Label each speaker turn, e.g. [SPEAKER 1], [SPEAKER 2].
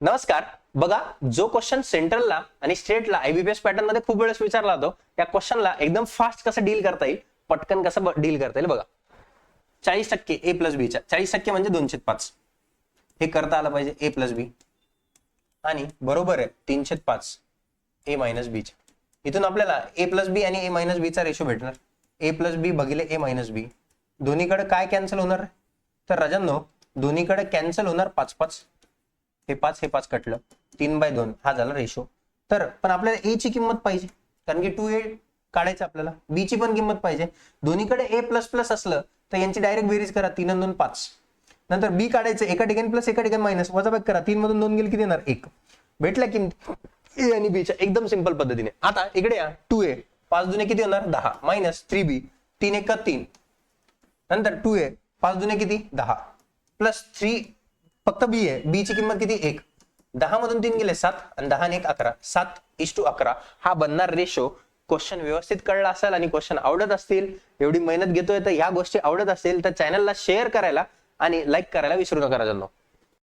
[SPEAKER 1] नमस्कार. बघा, जो क्वेश्चन सेंट्रलला आणि स्टेटला आयबीपीएस पॅटर्न मध्ये खूप वेळेस विचारला जातो, त्या क्वेश्चनला एकदम फास्ट कसं डील करता येईल, पटकन कसं डील करता येईल बघा. 40% ए प्लस बीच्या 40% म्हणजे 2/5 हे करता आलं पाहिजे ए प्लस बी आणि बरोबर आहे 3/5 ए मायनस बी. इथून आपल्याला ए प्लस बी आणि ए मायनस बी चा रेशो भेटणार. ए प्लस बी भागिले ए मायनस बी. दोन्हीकडे काय कॅन्सल होणार, तर राजांनो दोन्हीकडे कॅन्सल होणार 5-5. हे 5 कटलं, 3/2 हा झाला रेशो. तर पण आपल्याला ए ची किंमत पाहिजे, कारण की 2a काढायचं आपल्याला. बी ची पण किंमत पाहिजे. दोन्हीकडे ए प्लस प्लस असलं तर यांची डायरेक्ट बेरीज करा, 3 आणि 2 5. नंतर बी काढायचं, एका ठिकाणी प्लस एका ठिकाणी मायनस, वजाबाकी करा, 3 मधून 2 गेले किती येणार 1. भेटल्या किंमत ए आणि बी च्या एकदम सिंपल पद्धतीने. आता इकडे या 2a 5 दुने किती होणार 10 मायनस 3b 3 1 3. नंतर 2a 5 दुने किती 10 प्लस 3 फक्त बी आहे. बी ची किंमत किती 1. 10 मधून 3 गेले 7 आणि 10 आणि 1 11. 7:11 हा बनणार रेशो. क्वेश्चन व्यवस्थित कळला असेल आणि क्वेश्चन आवडत असतील, एवढी मेहनत घेतोय तर ह्या गोष्टी आवडत असतील तर चॅनलला शेअर करायला आणि लाईक करायला विसरू नका राजांनो.